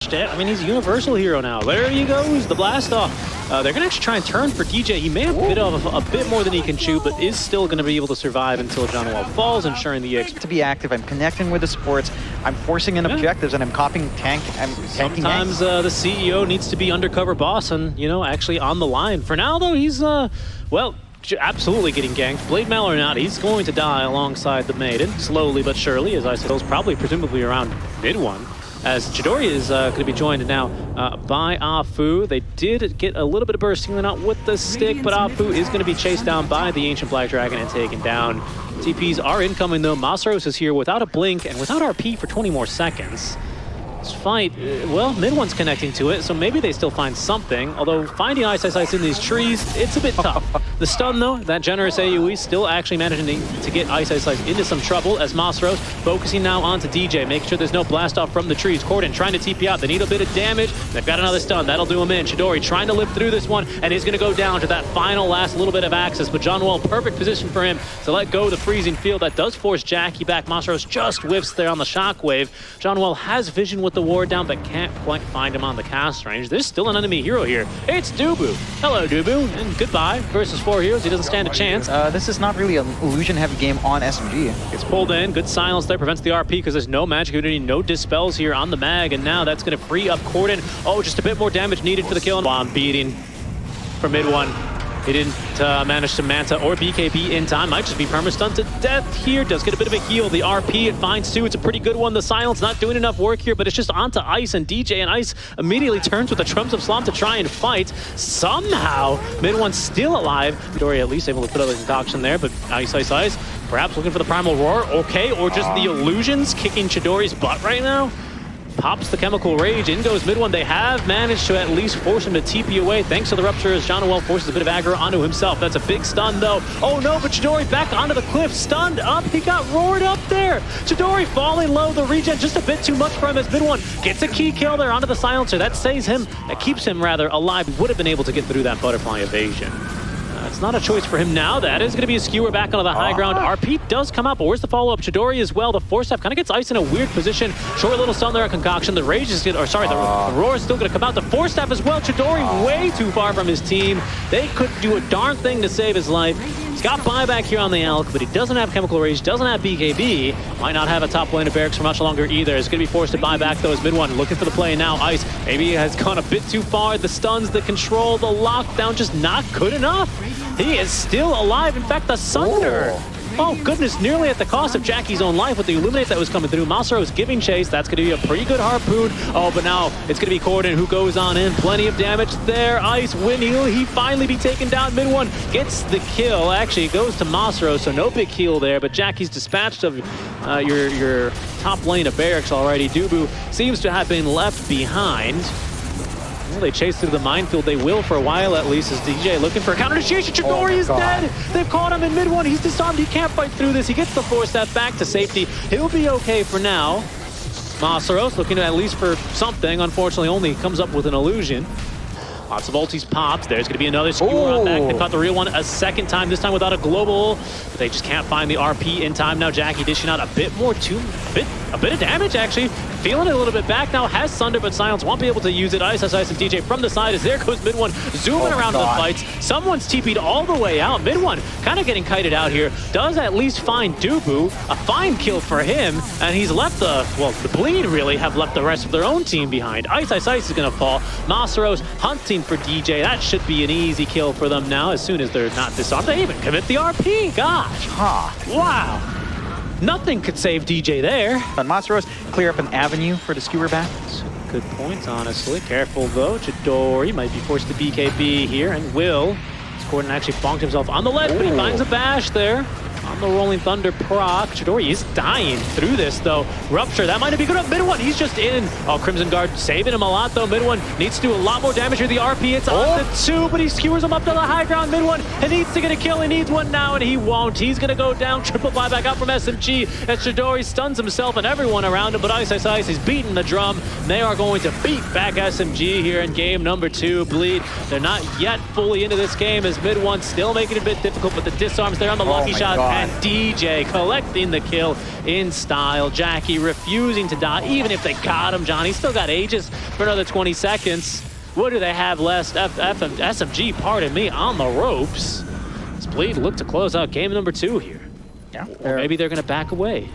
I mean, he's a universal hero now. There he goes, the blast off. They're going to actually try and turn for DJ. He may have bit off a bit more than he can chew, but is still going to be able to survive until John falls, ensuring the EX. To be active, I'm connecting with the supports, I'm forcing in objectives, and I'm copying tank. I'm tanking. Sometimes the CEO needs to be undercover boss and, you know, actually on the line. For now, though, he's, well, absolutely getting ganked. Blade Mail or not, he's going to die alongside the Maiden, slowly but surely, as I said, probably presumably around mid-1. As Chidori is going to be joined now by Afu. They did get a little bit of burst healing out with the stick, but Afu is going to be chased down by the Ancient Black Dragon and taken down. TPs are incoming though. Masros is here without a blink and without RP for 20 more seconds. This fight, well, mid-one's connecting to it, so maybe they still find something. Although finding Ice in these trees, it's a bit tough. The stun, though, that generous AoE still actually managing to get Ice into some trouble as Masros focusing now onto DJ, making sure there's no blast off from the trees. Corden trying to TP out. They need a bit of damage. They've got another stun. That'll do him in. Chidori trying to live through this one, and he's going to go down to that final last little bit of access. But John perfect position for him to let go of the freezing field. That does force Jackie back. Masros just whiffs there on the shockwave. John has vision with the ward down, but can't quite find him on the cast range. There's still an enemy hero here. It's Dubu. Hello, Dubu, and goodbye. Versus 4 heroes, he doesn't stand a chance. This is not really an illusion-heavy game on SMG. Gets pulled in. Good silence there. Prevents the RP because there's no magic unity, no dispels here on the mag, and now that's going to free up Corden. Oh, just a bit more damage needed for the kill. Bomb beating for mid-1. He didn't manage to Manta or BKB in time. Might just be perma-stunned to death here. Does get a bit of a heal. The RP, it finds two. It's a pretty good one. The silence not doing enough work here, but it's just onto Ice and DJ, and Ice immediately turns with the Trumps of Slom to try and fight. Somehow, mid-1 still alive. Midori at least able to put out a concoction there, but Ice, perhaps looking for the Primal Roar. Okay, or just the illusions kicking Chidori's butt right now. Pops the Chemical Rage, in goes mid-1. They have managed to at least force him to TP away thanks to the Rupture as John forces a bit of aggro onto himself. That's a big stun though. Oh no, but Chidori back onto the cliff, stunned up. He got roared up there. Chidori falling low, the regen just a bit too much for him as mid-1 gets a key kill there onto the silencer. That saves him, that keeps him rather alive. Would have been able to get through that butterfly evasion. It's not a choice for him now. That is going to be a skewer back onto the high ground. RP does come up, but where's the follow-up? Chidori as well. The force staff kind of gets Ice in a weird position. Short little stun there at concoction. The rage is the roar is still going to come out. The force staff as well. Chidori way too far from his team. They couldn't do a darn thing to save his life. He's got buyback here on the Elk, but he doesn't have Chemical Rage, doesn't have BKB. Might not have a top lane of barracks for much longer either. It's going to be forced to buy back though as mid-1 looking for the play now. Ice maybe has gone a bit too far. The stuns, the control, the lockdown just not good enough. He is still alive. In fact, the Sunder. Oh goodness, nearly at the cost of Jackie's own life with the Illuminate that was coming through. Masros giving chase. That's going to be a pretty good harpoon. Oh, but now it's going to be Corden who goes on in. Plenty of damage there. Ice, wind heal. He finally be taken down. Mid-1 gets the kill. Actually, it goes to Masros, so no big heal there. But Jackie's dispatched of your top lane of barracks already. Dubu seems to have been left behind. Well, they chase through the minefield. They will for a while at least as DJ looking for a counter initiation. Chidori is dead. They've caught him in mid-1. He's disarmed. He can't fight through this. He gets the force staff back to safety. He'll be okay for now. Masros looking at least for something. Unfortunately, only comes up with an illusion. Lots of ultis popped. There's going to be another skewer on back. They caught the real one a second time, this time without a global. But they just can't find the RP in time. Now Jackie dishing out a bit more, a bit of damage actually. Feeling it a little bit back now, has Sunder, but Silence won't be able to use it. Ice and DJ from the side as there goes mid-1, zooming around the fights. Someone's TP'd all the way out. Mid-1 kind of getting kited out here. Does at least find Dubu, a fine kill for him, and he's left the Bleed really have left the rest of their own team behind. Ice is going to fall. Masros hunting for DJ. That should be an easy kill for them now as soon as they're not disarmed. They even commit the RP. Gosh. Wow. Nothing could save DJ there. But Masros clear up an avenue for the skewer back. Good point, honestly. Careful though. Chidori might be forced to BKB here and will. Corden actually bonked himself on the ledge, but he finds a bash there. On the Rolling Thunder proc. Chidori is dying through this though. Rupture, that might not be good enough. Mid-1, he's just in. Oh, Crimson Guard saving him a lot though. Mid-1 needs to do a lot more damage here. The RP, it's on the 2, but he skewers him up to the high ground. Mid-1, he needs to get a kill. He needs one now, and he won't. He's gonna go down. Triple buyback out from SMG as Chidori stuns himself and everyone around him, but Ice is beating the drum. They are going to beat back SMG here in game number 2. Bleed, they're not yet fully into this game as Mid-1 still making it a bit difficult, but the disarms there on the lucky shot. and DJ collecting the kill in style. Jackie refusing to die, even if they got him, John. He's still got Aegis for another 20 seconds. What do they have left? SMG, pardon me, on the ropes. Bleed look to close out game number 2 here. Yeah. Or maybe they're going to back away.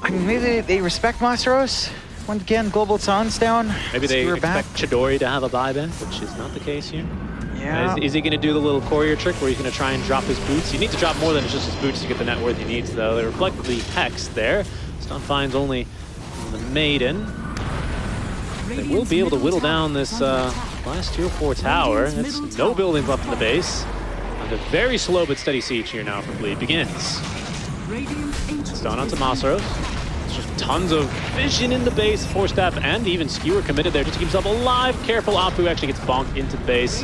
I mean, maybe they respect Monstros. Once again, Global Sun's down. Maybe they We're expect back. Chidori to have a buyback, which is not the case here. Yeah. Is he going to do the little courier trick where he's going to try and drop his boots? You need to drop more than just his boots to get the net worth he needs, though. They reflect the Hex there. Stun finds only the Maiden. They will be able to whittle down this last tier 4 tower. It's no buildings left in the base. A very slow but steady siege here now from Bleed begins. Stun onto Masaros. It's just tons of vision in the base. 4-step and even Skewer committed there just to keep himself alive. Careful, Apu actually gets bonked into the base.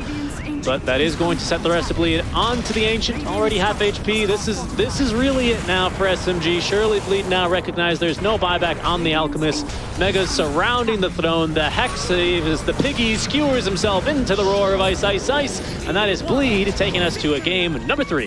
But that is going to set the rest of Bleed onto the Ancient. Already half HP. This is really it now for SMG. Surely Bleed now recognize there's no buyback on the Alchemist. Mega's surrounding the throne. The Hex save as the Piggy skewers himself into the roar of Ice, Ice, Ice. And that is Bleed taking us to a game number 3.